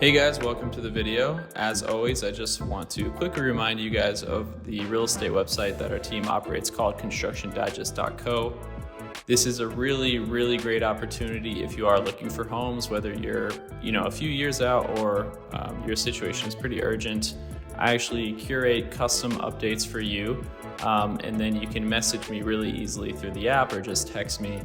Hey guys, welcome to the video. As always, I just want to quickly remind you guys of the real estate website that our team operates called constructiondigest.co. This is a really great opportunity if you are looking for homes, whether you're a few years out or your situation is pretty urgent. I actually curate custom updates for you, and then you can message me really easily through the app or just text me,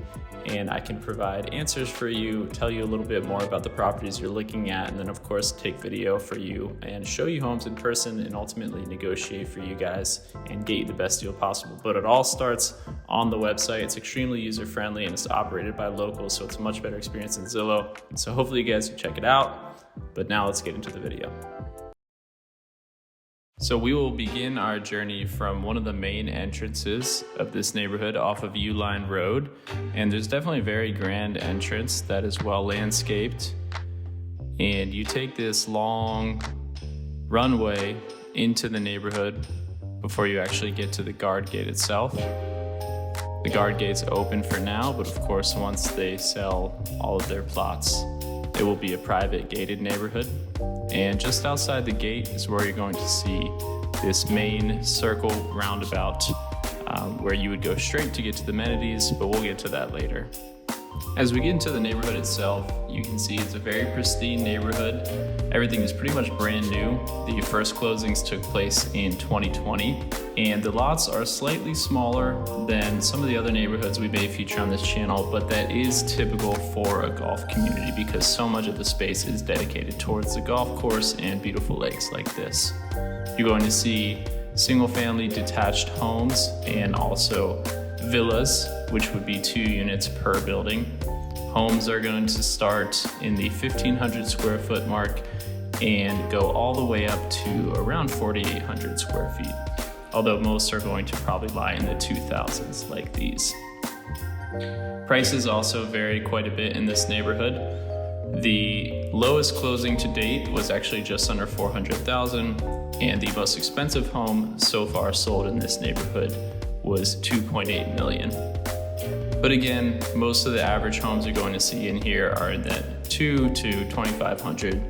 and I can provide answers for you, tell you a little bit more about the properties you're looking at, and then of course take video for you and show you homes in person and ultimately negotiate for you guys and get you the best deal possible. But it all starts on the website. It's extremely user-friendly and it's operated by locals, so it's a much better experience than Zillow. So hopefully you guys can check it out. But now let's get into the video. So we will begin our journey from one of the main entrances of this neighborhood off of Uline Road. And there's definitely a very grand entrance that is well landscaped. And you take this long runway into the neighborhood before you actually get to the guard gate itself. The guard gate's open for now, but of course once they sell all of their plots, it will be a private gated neighborhood. And just outside the gate is where you're going to see this main circle roundabout where you would go straight to get to the amenities, but we'll get to that later. As we get into the neighborhood itself, you can see it's a very pristine neighborhood. Everything is pretty much brand new. The first closings took place in 2020, and the lots are slightly smaller than some of the other neighborhoods we may feature on this channel, but that is typical for a golf community because so much of the space is dedicated towards the golf course and beautiful lakes like this. You're going to see single-family detached homes and also villas, which would be 2 units per building. Homes are going to start in the 1,500 square foot mark and go all the way up to around 4,800 square feet, although most are going to probably lie in the 2,000s like these. Prices also vary quite a bit in this neighborhood. The lowest closing to date was actually just under $400,000, and the most expensive home so far sold in this neighborhood was $2.8 million. But again, most of the average homes you're going to see in here are in that 2 to 2,500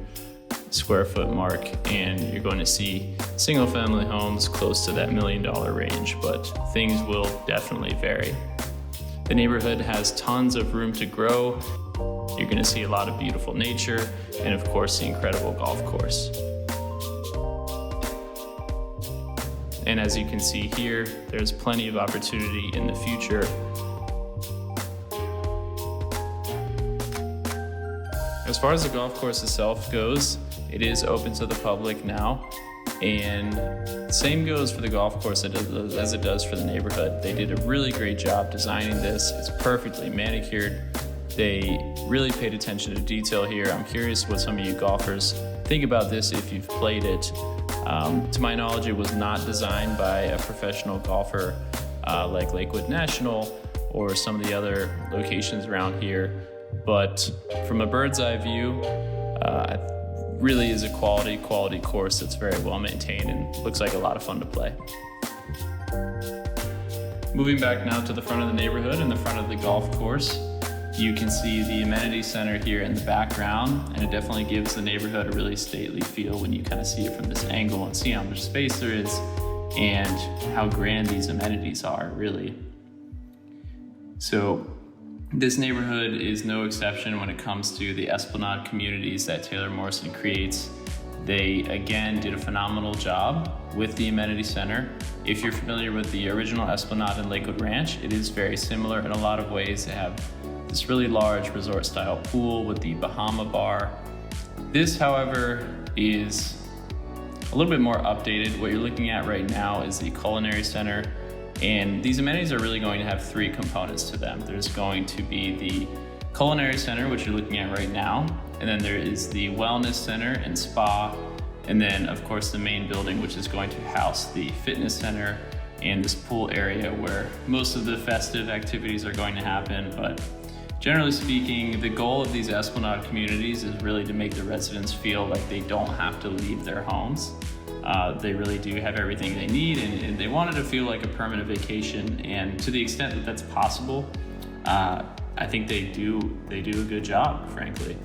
square foot mark, and you're going to see single family homes close to that $1 million range, but things will definitely vary. The neighborhood has tons of room to grow. You're going to see a lot of beautiful nature and of course the incredible golf course. And as you can see here, there's plenty of opportunity in the future. As far as the golf course itself goes, it is open to the public now. And same goes for the golf course as it does for the neighborhood. They did a really great job designing this. It's perfectly manicured. They really paid attention to detail here. I'm curious what some of you golfers think about this if you've played it. To my knowledge, it was not designed by a professional golfer like Lakewood National or some of the other locations around here. But from a bird's eye view, really is a quality course that's very well maintained and looks like a lot of fun to play. Moving back now to the front of the neighborhood and the front of the golf course, you can see the amenity center here in the background, and it definitely gives the neighborhood a really stately feel when you kind of see it from this angle and see how much space there is and how grand these amenities are, really. So this neighborhood is no exception when it comes to the Esplanade communities that Taylor Morrison creates. They, again, did a phenomenal job with the amenity center. If you're familiar with the original Esplanade and Lakewood Ranch, it is very similar in a lot of ways. They have this really large resort-style pool with the Bahama bar. This, however, is a little bit more updated. What you're looking at right now is the culinary center. And these amenities are really going to have 3 components to them. There's going to be the culinary center, which you're looking at right now, and then there is the wellness center and spa, and then of course the main building, which is going to house the fitness center and this pool area where most of the festive activities are going to happen. But generally speaking, the goal of these Esplanade communities is really to make the residents feel like they don't have to leave their homes. They really do have everything they need, and they want it to feel like a permanent vacation. And to the extent that that's possible, I think they do a good job, frankly.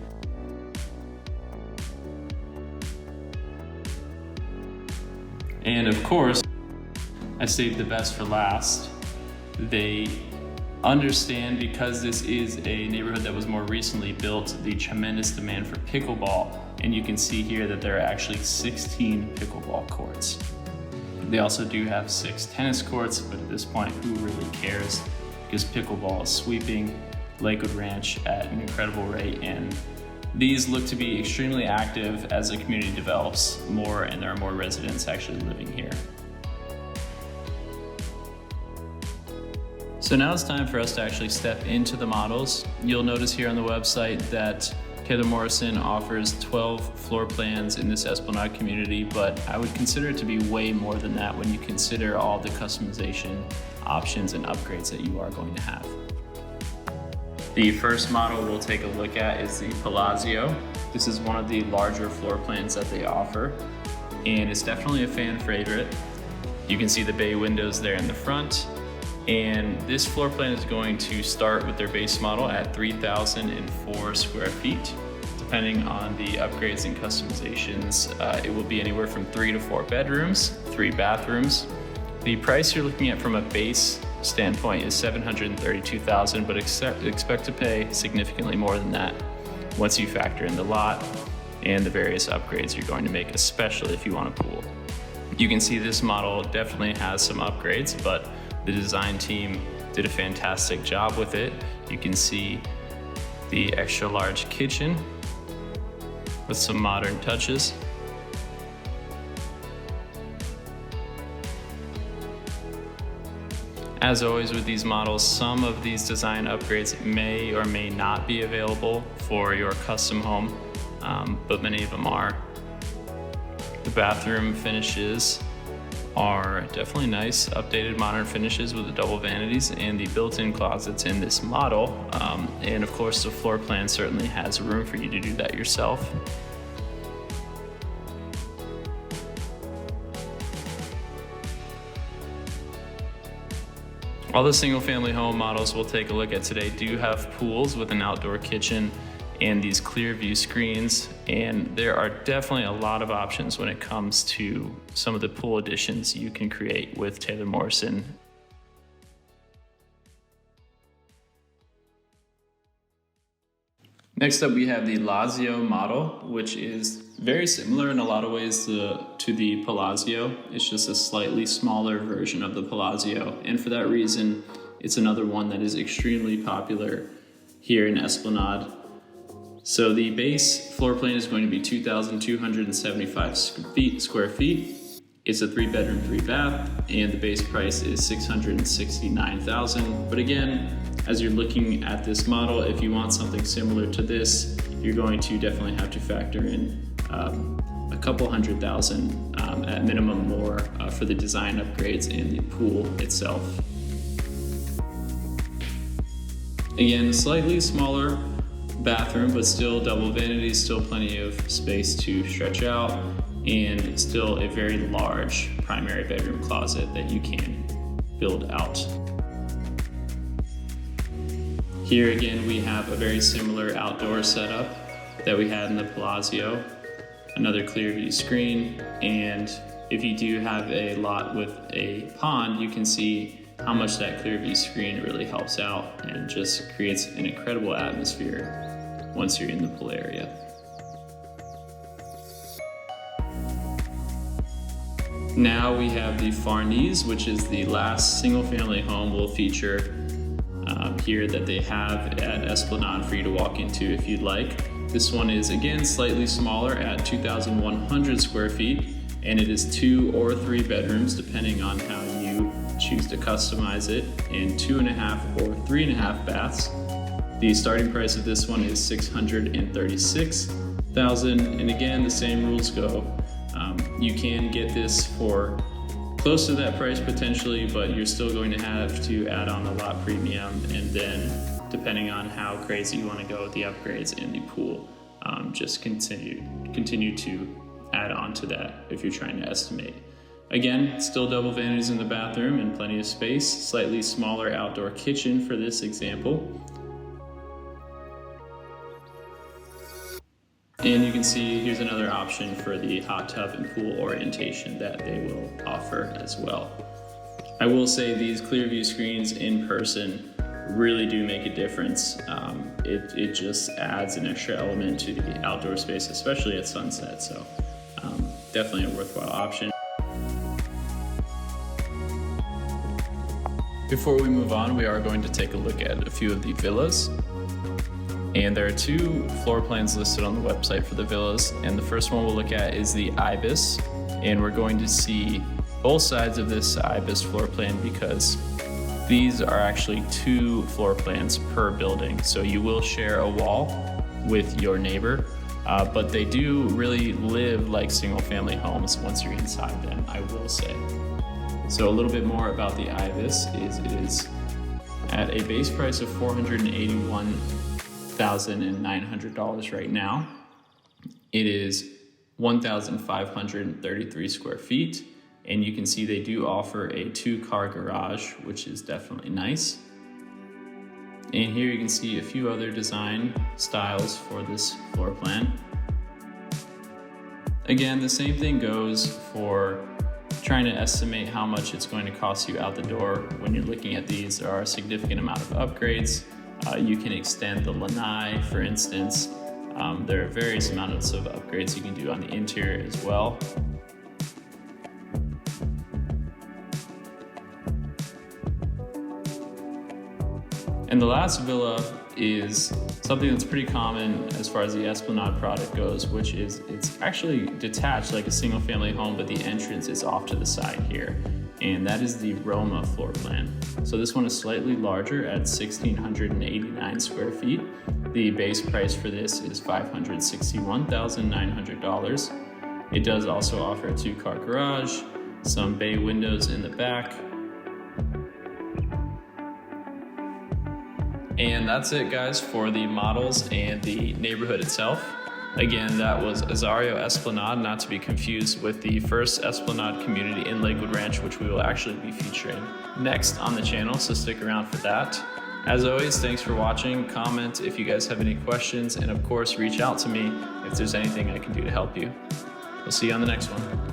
And of course, I saved the best for last. They understand, because this is a neighborhood that was more recently built, the tremendous demand for pickleball. And you can see here that there are actually 16 pickleball courts. They also do have 6 tennis courts, but at this point, who really cares? Because pickleball is sweeping Lakewood Ranch at an incredible rate, and these look to be extremely active as the community develops more and there are more residents actually living here. So now it's time for us to actually step into the models. You'll notice here on the website that Taylor Morrison offers 12 floor plans in this Esplanade community, but I would consider it to be way more than that when you consider all the customization options and upgrades that you are going to have. The first model we'll take a look at is the Pallazio. This is one of the larger floor plans that they offer, and it's definitely a fan favorite. You can see the bay windows there in the front, and this floor plan is going to start with their base model at 3,004 square feet. Depending on the upgrades and customizations, it will be anywhere from 3 to 4 bedrooms, 3 bathrooms. The price you're looking at from a base standpoint is $732,000, but expect to pay significantly more than that once you factor in the lot and the various upgrades you're going to make, especially if you want a pool. You can see this model definitely has some upgrades, but the design team did a fantastic job with it. You can see the extra large kitchen with some modern touches. As always with these models, some of these design upgrades may or may not be available for your custom home, but many of them are. The bathroom finishes are definitely nice, updated modern finishes with the double vanities and the built-in closets in this model. And of course, the floor plan certainly has room for you to do that yourself. All the single-family home models we'll take a look at today do have pools with an outdoor kitchen and these clear view screens, and there are definitely a lot of options when it comes to some of the pool additions you can create with Taylor Morrison. Next up, we have the Lazio model, which is very similar in a lot of ways to the Pallazio. It's just a slightly smaller version of the Pallazio, and for that reason, it's another one that is extremely popular here in Esplanade. So the base floor plan is going to be 2,275 square feet. It's a 3-bedroom, 3-bath, and the base price is $669,000. But again, as you're looking at this model, if you want something similar to this, you're going to definitely have to factor in a couple $100,000 at minimum more for the design upgrades and the pool itself. Again, slightly smaller bathroom, but still double vanities, still plenty of space to stretch out, and still a very large primary bedroom closet that you can build out. Here again, we have a very similar outdoor setup that we had in the Pallazio, another clear view screen, and if you do have a lot with a pond, you can see how much that clear view screen really helps out and just creates an incredible atmosphere once you're in the pool area. Now we have the Farnese, which is the last single-family home we'll feature here that they have at Esplanade for you to walk into if you'd like. This one is again slightly smaller at 2,100 square feet, and it is 2 or 3 bedrooms depending on how you choose to customize it, and 2.5 or 3.5 baths. The starting price of this one is $636,000, and again, the same rules go. You can get this for close to that price potentially, but you're still going to have to add on a lot premium, and then depending on how crazy you want to go with the upgrades in the pool, just continue to add on to that if you're trying to estimate. Again, still double vanities in the bathroom and plenty of space, slightly smaller outdoor kitchen for this example. And you can see here's another option for the hot tub and pool orientation that they will offer as well. I will say these clear view screens in person really do make a difference. It just adds an extra element to the outdoor space, especially at sunset. So definitely a worthwhile option. Before we move on, we are going to take a look at a few of the villas. And there are 2 floor plans listed on the website for the villas. And the first one we'll look at is the Ibis. And we're going to see both sides of this Ibis floor plan because these are actually 2 floor plans per building. So you will share a wall with your neighbor, but they do really live like single family homes once you're inside them, I will say. So a little bit more about the Ibis is it is at a base price of $481,900 right now. It is 1,533 square feet. And you can see they do offer a 2-car garage, which is definitely nice. And here you can see a few other design styles for this floor plan. Again, the same thing goes for trying to estimate how much it's going to cost you out the door. When you're looking at these, there are a significant amount of upgrades. You can extend the lanai, for instance. There are various amounts of upgrades you can do on the interior as well. And the last villa is something that's pretty common as far as the Esplanade product goes, which is it's actually detached like a single family home, but the entrance is off to the side here. And that is the Roma floor plan. So this one is slightly larger at 1,689 square feet. The base price for this is $561,900. It does also offer a 2-car garage, some bay windows in the back. And that's it, guys, for the models and the neighborhood itself. Again, that was Azario Esplanade, not to be confused with the first Esplanade community in Lakewood Ranch, which we will actually be featuring next on the channel, so stick around for that. As always, thanks for watching. Comment if you guys have any questions, and of course, reach out to me if there's anything I can do to help you. We'll see you on the next one.